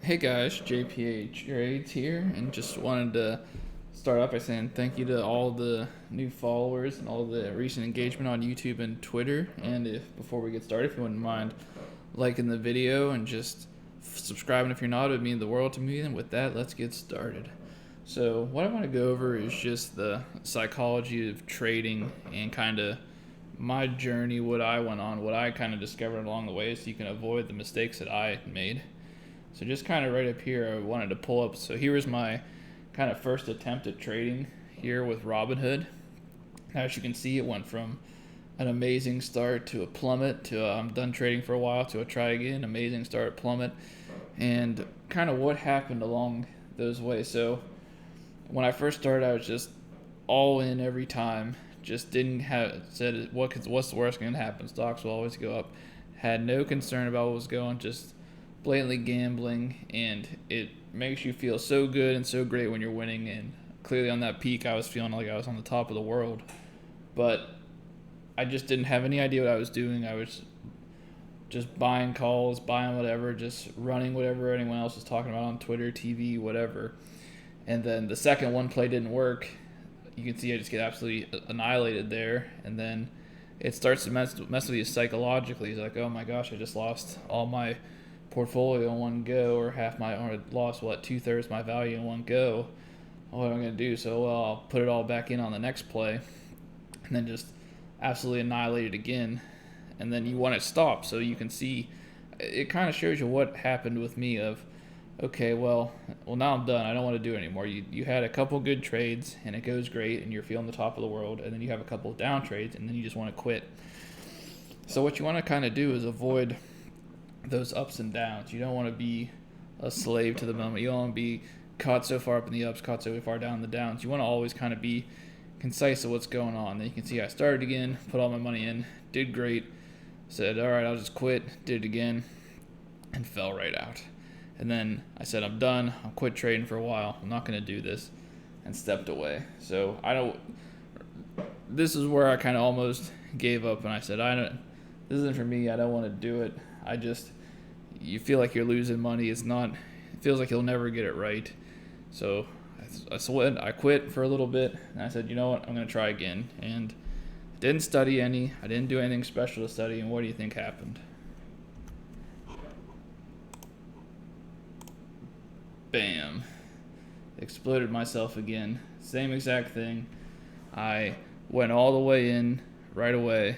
Hey guys, JPA Trades here, and just wanted to start off by saying thank you to all the new followers and all the recent engagement on YouTube and Twitter. And if before we get started, if you wouldn't mind liking the video and just subscribing if you're not, it would mean the world to me. And with that, let's get started. So, what I want to go over is just the psychology of trading and kind of my journey, what I went on, what I kind of discovered along the way, so you can avoid the mistakes that I made. So just kind of right up here, I wanted to pull up. So here was my kind of first attempt at trading here with Robinhood. As you can see, it went from an amazing start to a plummet to I'm done trading for a while to a try again, amazing start, plummet, and kind of what happened along those ways. So when I first started, I was just all in every time. Just didn't have said what's the worst going to happen. Stocks will always go up. Had no concern about what was going. Just blatantly gambling, and it makes you feel so good and so great when you're winning. And clearly on that peak I was feeling like I was on the top of the world, but I just didn't have any idea what I was doing. I was just buying calls, buying whatever, just running whatever anyone else was talking about on Twitter, TV, whatever. And then the second one play didn't work, you can see I just get absolutely annihilated there. And then it starts to mess with you psychologically. It's like, oh my gosh, I just lost all my portfolio in one go, or lost 2/3 my value in one go. What am I going to do? So, well, I'll put it all back in on the next play, and then just absolutely annihilate it again. And then you want it stopped, so you can see it kind of shows you what happened with me. Of okay, well now I'm done. I don't want to do it anymore. You had a couple good trades and it goes great, and you're feeling the top of the world, and then you have a couple of down trades, and then you just want to quit. So what you want to kind of do is avoid those ups and downs. You don't want to be a slave to the moment. You don't want to be caught so far up in the ups, caught so far down in the downs. You want to always kind of be concise of what's going on. Then you can see I started again, put all my money in, did great, said, all right, I'll just quit, did it again, and fell right out. And then I said, I'm done. I'll quit trading for a while. I'm not going to do this, and stepped away. So this is where I kind of almost gave up, and I said, this isn't for me. I don't want to do it. You feel like you're losing money. It feels like you'll never get it right. So I quit for a little bit, and I said, you know what, I'm going to try again. And didn't study any. I didn't do anything special to study, and what do you think happened? Bam. Exploded myself again. Same exact thing. I went all the way in right away.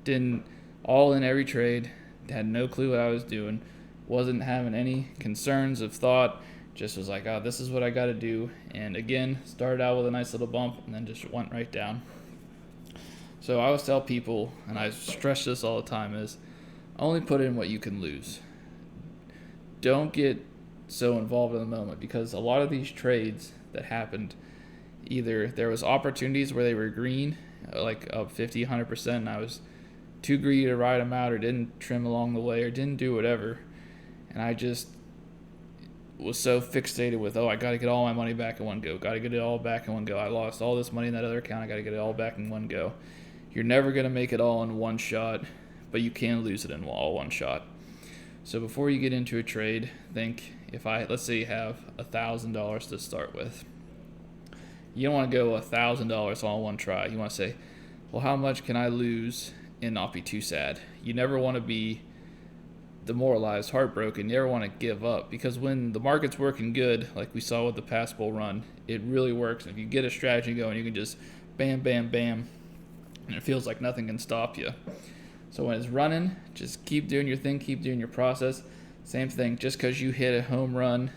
Didn't all in every trade. Had no clue what I was doing. Wasn't having any concerns of thought. Just was like, oh, this is what I got to do. And again, started out with a nice little bump and then just went right down. So I always tell people, and I stress this all the time, is only put in what you can lose. Don't get so involved in the moment, because a lot of these trades that happened, either there was opportunities where they were green, like up 50, 100%, and I was too greedy to ride them out, or didn't trim along the way, or didn't do whatever. And I just was so fixated with, I got to get all my money back in one go. Got to get it all back in one go. I lost all this money in that other account. I got to get it all back in one go. You're never going to make it all in one shot, but you can lose it in all one shot. So before you get into a trade, think, let's say you have $1,000 to start with. You don't want to go $1,000 all in one try. You want to say, well, how much can I lose and not be too sad? You never want to be demoralized, heartbroken. You never want to give up, because when the market's working good, like we saw with the past bull run, it really works. If you get a strategy going, you can just bam, bam, bam, and it feels like nothing can stop you. So when it's running, just keep doing your thing, keep doing your process. Same thing, just because you hit a home run,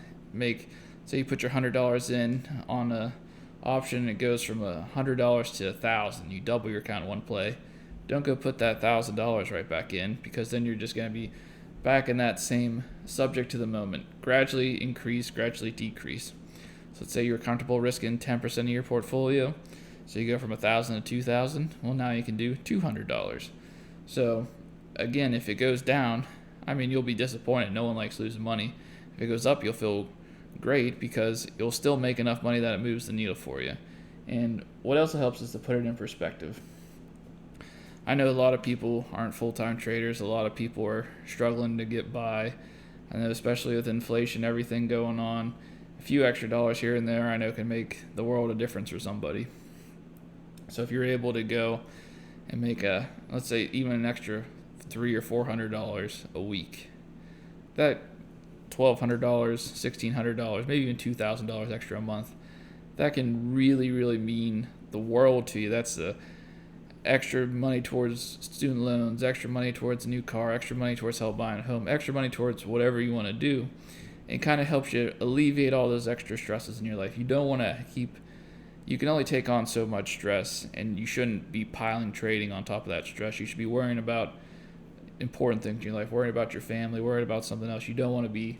say you put your $100 in on a option and it goes from $100 to $1,000, you double your account in one play. Don't go put that $1,000 right back in, because then you're just going to be back in that same subject to the moment. Gradually increase, gradually decrease. So let's say you're comfortable risking 10% of your portfolio. So you go from $1,000 to $2,000. Well, now you can do $200. So again, if it goes down, you'll be disappointed. No one likes losing money. If it goes up, you'll feel great, because you'll still make enough money that it moves the needle for you. And what also helps is to put it in perspective. I know a lot of people aren't full-time traders. A lot of people are struggling to get by. I know, especially with inflation, everything going on, a few extra dollars here and there I know can make the world a difference for somebody. So if you're able to go and make let's say even an extra $300 or $400 a week, that $1,200, $1,600, maybe even $2,000 extra a month, that can really, really mean the world to you. That's the extra money towards student loans, extra money towards a new car, extra money towards help buying a home, extra money towards whatever you want to do. It kind of helps you alleviate all those extra stresses in your life. You don't want to you can only take on so much stress, and you shouldn't be piling trading on top of that stress. You should be worrying about important things in your life, worrying about your family, worrying about something else. You don't want to be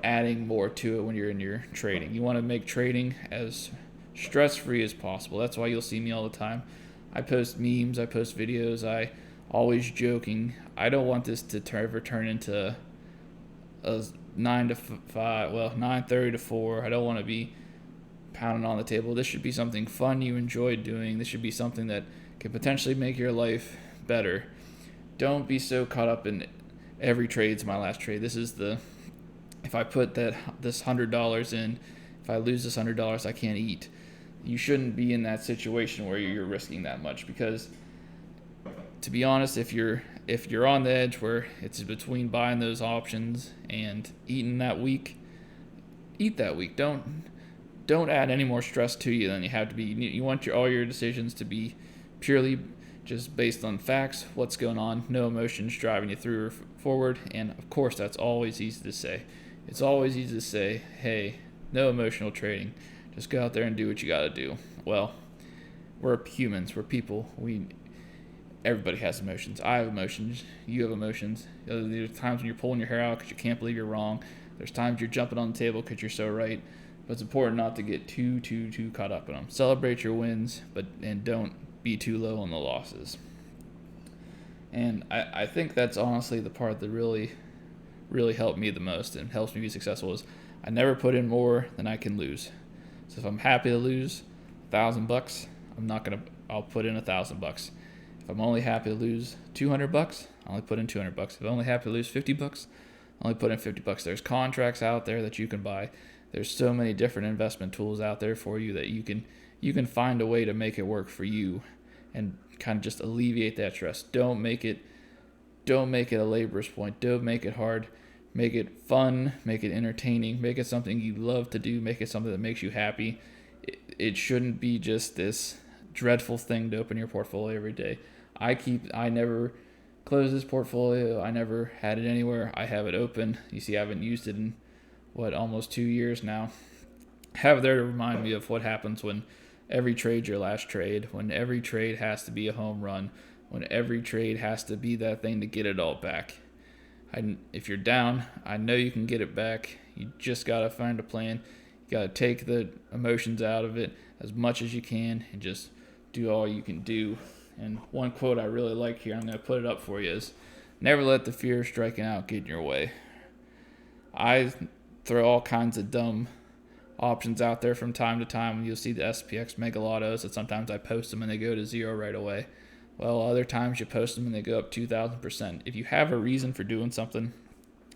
adding more to it when you're in your trading. You want to make trading as stress-free as possible. That's why you'll see me all the time. I post memes, I post videos, I always joking. I don't want this to ever turn into a 9 to 5, 9:30 to 4. I don't want to be pounding on the table. This should be something fun you enjoy doing. This should be something that can potentially make your life better. Don't be so caught up in every trade's my last trade. If I put this $100 in, if I lose this $100, I can't eat. You shouldn't be in that situation where you're risking that much, because to be honest, if you're on the edge where it's between buying those options and eating that week, eat that week. Don't add any more stress to you than you have to be. You want all your decisions to be purely just based on facts, what's going on, no emotions driving you through or forward. And of course, that's always easy to say. It's always easy to say, hey, no emotional trading. Just go out there and do what you got to do. Well, we're humans. We're people. Everybody has emotions. I have emotions. You have emotions. There's times when you're pulling your hair out because you can't believe you're wrong. There's times you're jumping on the table because you're so right. But it's important not to get too caught up in them. Celebrate your wins, and don't be too low on the losses. And I think that's honestly the part that really, really helped me the most and helps me be successful is I never put in more than I can lose. So if I'm happy to lose $1,000, I'll put in $1,000. If I'm only happy to lose $200, I only put in $200. If I'm only happy to lose $50, I only put in $50. There's contracts out there that you can buy. There's so many different investment tools out there for you that you can find a way to make it work for you and kind of just alleviate that stress. Don't make it a laborious point. Don't make it hard. Make it fun, make it entertaining, make it something you love to do, make it something that makes you happy. It shouldn't be just this dreadful thing to open your portfolio every day. I never close this portfolio. I never had it anywhere. I have it open. You see, I haven't used it in almost 2 years now. Have it there to remind me of what happens when every trade's your last trade, when every trade has to be a home run, when every trade has to be that thing to get it all back. If you're down, I know you can get it back. You just got to find a plan. You got to take the emotions out of it as much as you can and just do all you can do. And one quote I really like here, I'm going to put it up for you, is never let the fear of striking out get in your way. I throw all kinds of dumb options out there from time to time. You'll see the SPX Mega Lottos, and sometimes I post them and they go to zero right away. Well, other times you post them and they go up 2,000%. If you have a reason for doing something,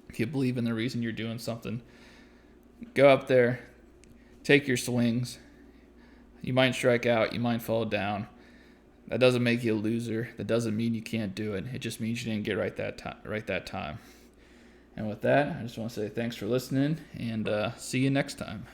if you believe in the reason you're doing something, go up there, take your swings. You might strike out, you might fall down. That doesn't make you a loser. That doesn't mean you can't do it. It just means you didn't get right that time. And with that, I just want to say thanks for listening, and see you next time.